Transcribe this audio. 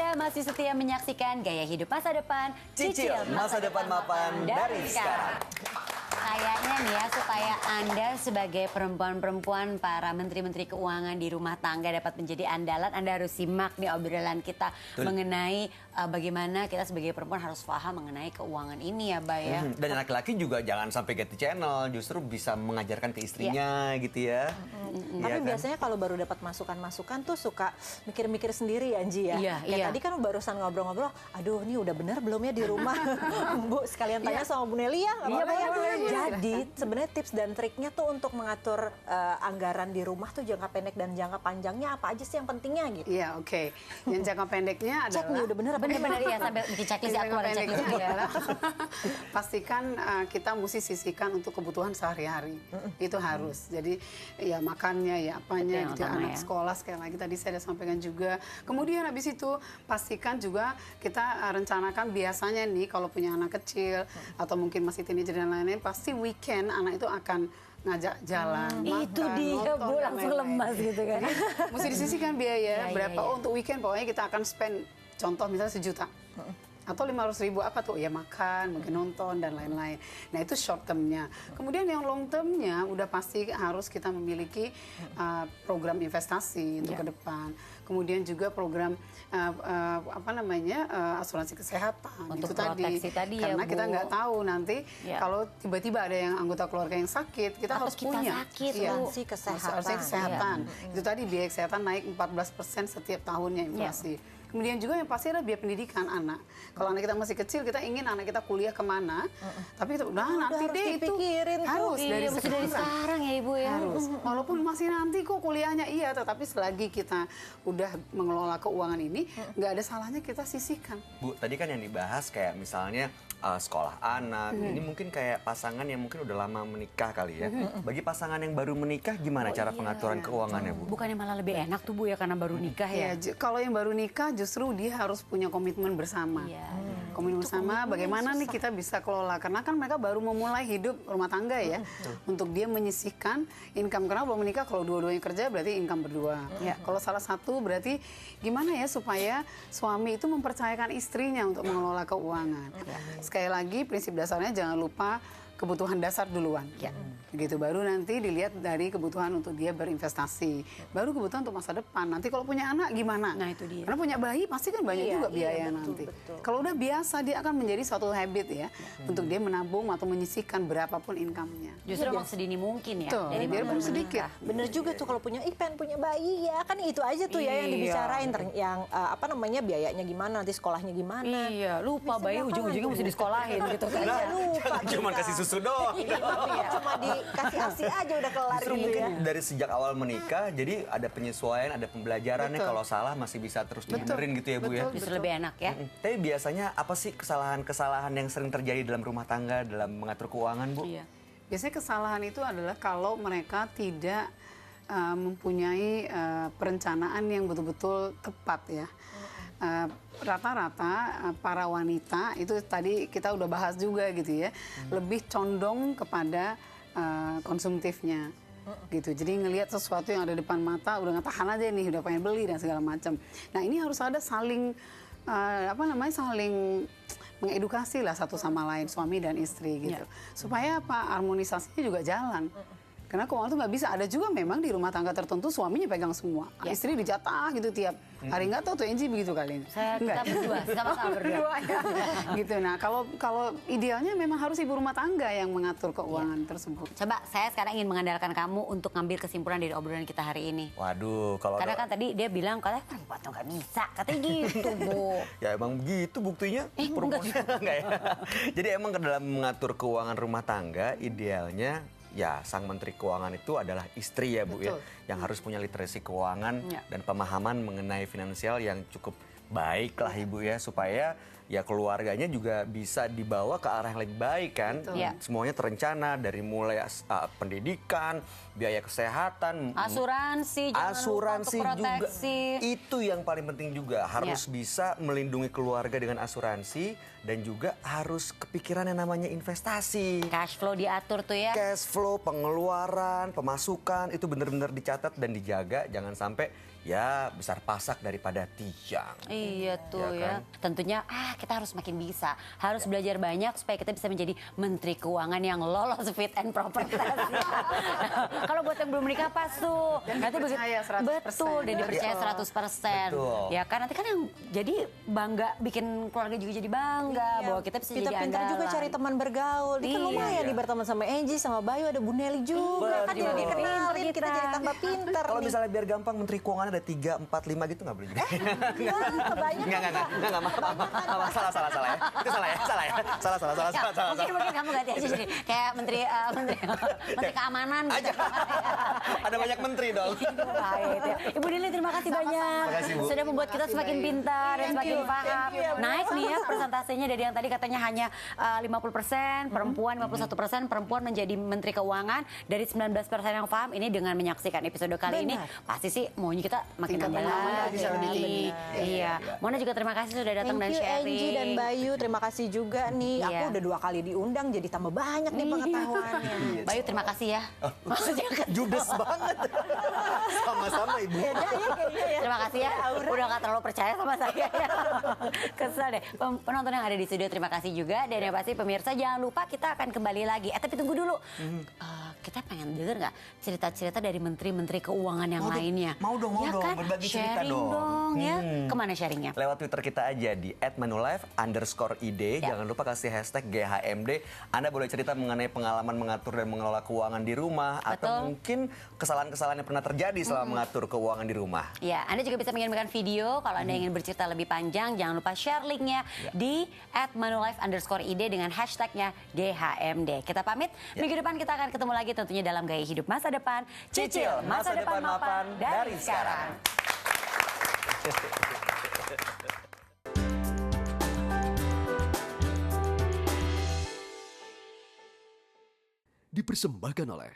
Anda masih setia menyaksikan Gaya Hidup Masa Depan, Cicil masa depan mapan dari sekarang. Kayaknya nih ya, supaya Anda sebagai perempuan-perempuan, para menteri-menteri keuangan di rumah tangga dapat menjadi andalan, Anda harus simak nih obrolan kita mengenai bagaimana kita sebagai perempuan harus paham mengenai keuangan ini ya, Bay ya. Dan laki-laki juga jangan sampai ganti channel, justru bisa mengajarkan ke istrinya gitu ya. Tapi biasanya kalau baru dapat masukan-masukan tuh suka mikir-mikir sendiri ya, Anji ya. Kayak tadi kan barusan ngobrol-ngobrol, aduh ini udah bener belum ya di rumah? Bu, sekalian tanya sama Bu Nelly ya. Jadi sebenarnya tips dan triknya tuh untuk mengatur anggaran di rumah tuh jangka pendek dan jangka panjangnya apa aja sih yang pentingnya gitu? Iya, oke. Yang jangka pendeknya adalah... Cek nih udah bener apa Benar-benar ya, sampai bikin checklist ya, keluar checklist adalah pastikan kita mesti sisihkan untuk kebutuhan sehari-hari. Itu harus. Jadi ya makannya, ya apanya, gitu, anak sekolah sekali lagi tadi saya sudah sampaikan juga. Kemudian habis itu pastikan juga kita rencanakan biasanya nih kalau punya anak kecil atau mungkin masih teenager dan lain-lain, pasti weekend anak itu akan ngajak jalan, makan, itu dia nonton, Bu, langsung lemas gitu kan. Mesti disisihkan biaya berapa. Oh, untuk weekend pokoknya kita akan spend, contoh misalnya 1 juta atau 500.000 apa tuh ya, makan, mungkin nonton dan lain-lain. Nah itu short termnya. Kemudian yang long termnya udah pasti harus kita memiliki program investasi untuk ke depan. Kemudian juga program asuransi kesehatan Untuk itu proteksi tadi ya, karena Bu. kita nggak tahu nanti kalau tiba-tiba ada yang anggota keluarga yang sakit, kita Atau harus kita punya sakit, Bu. Asuransi kesehatan. asuransi kesehatan. Itu tadi biaya kesehatan naik 14% setiap tahunnya inflasi. Kemudian juga yang pasti adalah biaya pendidikan anak. Kalau anak kita masih kecil, kita ingin anak kita kuliah kemana, tapi itu nanti harus deh itu dipikirin tuh. harus Iya, mesti dari sekarang ya Ibu ya. harus. Walaupun masih nanti kok kuliahnya iya, tetapi selagi kita udah mengelola keuangan ini, nggak ada salahnya kita sisihkan. Bu, tadi kan yang dibahas kayak misalnya sekolah anak, ini mungkin kayak pasangan yang mungkin udah lama menikah kali ya. Bagi pasangan yang baru menikah, gimana cara pengaturan keuangannya, Bu? Bukannya malah lebih enak tuh Bu ya, karena baru nikah ya. Kalau yang baru nikah justru dia harus punya komitmen bersama. Komitmen bersama bagaimana nih kita bisa kelola. Karena kan mereka baru memulai hidup rumah tangga ya. Untuk dia menyisihkan income. Karena belum menikah, kalau dua-duanya kerja berarti income berdua. Kalau salah satu berarti gimana ya supaya suami itu mempercayakan istrinya untuk mengelola keuangan. Sekali lagi prinsip dasarnya jangan lupa kebutuhan dasar duluan. Gitu, baru nanti dilihat dari kebutuhan untuk dia berinvestasi. Baru kebutuhan untuk masa depan. Nanti kalau punya anak gimana? Nah itu dia. Karena punya bayi pasti kan banyak juga biaya nanti. Kalau udah biasa dia akan menjadi suatu habit ya. Untuk dia menabung atau menyisihkan berapapun income-nya. Justru yang sedini mungkin ya. Tuh, biarpun sedikit. Bener juga tuh kalau punya pengen punya bayi ya kan itu aja tuh ya yang dibicarain yang biayanya gimana, nanti sekolahnya gimana. Iya, lupa bayi ujung-ujungnya mesti disekolahin gitu kan. Lupa Cuma kasih susu doang. cuma dikasih ASI aja udah kelar Justru gitu mungkin ya. dari sejak awal menikah, jadi ada penyesuaian, ada pembelajarannya. Kalau salah masih bisa terus dibenerin gitu ya Bu ya. Justru lebih enak ya. Tapi biasanya apa sih kesalahan-kesalahan yang sering terjadi dalam rumah tangga dalam mengatur keuangan, Bu? Iya. Biasanya kesalahan itu adalah kalau mereka tidak mempunyai perencanaan yang betul-betul tepat ya. Rata-rata para wanita itu tadi kita udah bahas juga gitu ya, lebih condong kepada konsumtifnya gitu. Jadi ngelihat sesuatu yang ada depan mata udah nggak tahan aja nih, udah pengen beli dan segala macam. Nah ini harus ada saling saling mengedukasi lah satu sama lain, suami dan istri gitu, supaya apa, harmonisasinya juga jalan. Karena keuangan itu nggak bisa. Ada juga memang di rumah tangga tertentu suaminya pegang semua. Istri dijatah gitu tiap hari. Nggak tahu tuh Enji begitu kali ini. Kita berdua, sama-sama berdua. Ya. Gitu. Nah kalau idealnya memang harus ibu rumah tangga yang mengatur keuangan tersebut. Coba saya sekarang ingin mengandalkan kamu untuk ngambil kesimpulan dari obrolan kita hari ini. Waduh, kalau Karena kan tadi dia bilang katanya perempuan tuh nggak bisa, katanya gitu Bu. ya emang begitu buktinya. Enggak ya. Jadi emang ke dalam mengatur keuangan rumah tangga idealnya ya sang menteri keuangan itu adalah istri ya Bu. Ya, yang harus punya literasi keuangan dan pemahaman mengenai finansial yang cukup baik lah Ibu ya, supaya ya keluarganya juga bisa dibawa ke arah yang lebih baik kan. Semuanya terencana dari mulai pendidikan, biaya kesehatan, asuransi juga proteksi. Itu yang paling penting juga, harus bisa melindungi keluarga dengan asuransi dan juga harus kepikiran yang namanya investasi. Cash flow diatur tuh ya. Cash flow, pengeluaran, pemasukan itu benar-benar dicatat dan dijaga, jangan sampai ya besar pasak daripada tiang. Iya tuh Ya ya. Tentunya kita harus makin bisa. Harus belajar banyak supaya kita bisa menjadi Menteri Keuangan yang lolos fit and proper test. Kalau buat yang belum menikah pas tuh. Dan Nanti dipercaya 100%. Betul, dan dipercaya 100%. Betul. Ya kan nanti kan yang jadi bangga, bikin keluarga juga jadi bangga bahwa kita bisa Kita jadi pintar juga andalan. cari teman bergaul. Ini kan Iya. lumayan nih berteman sama Angie, sama Bayu, ada Bu Nelly juga. Kan jadi Betul. dikenalin, kita Kita. jadi tambah pintar Kalau nih. misalnya biar gampang Menteri Keuangan ada 3, 4, 5 gitu nggak boleh juga? Kebanyakan. Enggak, maaf, salah ya. Itu salah ya. Salah. Mungkin kamu ganti aja jadi kayak menteri keamanan gitu. Ada banyak menteri dong. Baik, ya. Ibu Dili terima kasih banyak Terima kasih, Bu. sudah membuat kita semakin pintar dan semakin paham. Naik nih ya persentasenya dari yang tadi katanya hanya 50%, perempuan 51%, perempuan menjadi Menteri Keuangan dari 19% yang paham. Ini dengan menyaksikan episode kali ini pasti sih maunya kita makin Tingkat nambah pengalaman lagi. bisa lebih tinggi. Iya. Mona juga terima kasih sudah datang dan Thank you sharing. Angie dan Bayu, terima kasih juga nih. Iya. Aku udah 2 kali diundang jadi tambah banyak nih pengetahuannya. Bayu terima kasih ya. Maksudnya Judes banget. Sama-sama Ibu. Beda ya kayaknya ya. Terima kasih ya, udah gak terlalu percaya sama saya ya. Kesel deh. Penonton yang ada di studio terima kasih juga. Dan yang pasti pemirsa jangan lupa kita akan kembali lagi. Tapi tunggu dulu. Kita pengen denger gak cerita-cerita dari menteri-menteri keuangan yang lainnya? Mau dong, Ya kan? berbagi cerita Sharing dong. ya. Kemana sharingnya? Lewat Twitter kita aja di @manulife_id. Ya. Jangan lupa kasih hashtag GHMD. Anda boleh cerita mengenai pengalaman mengatur dan mengelola keuangan di rumah. Betul. Atau mungkin kesalahan-kesalahan yang pernah terjadi selama mengatur keuangan di rumah. Ya, Anda juga bisa mengirimkan video kalau Anda ingin bercerita lebih panjang. Jangan lupa share linknya di @manulife_id dengan hashtagnya GHMD. Kita pamit. Minggu depan kita akan ketemu lagi tentunya dalam Gaya Hidup Masa Depan. Cicil masa depan mapan dari sekarang. Dipersembahkan oleh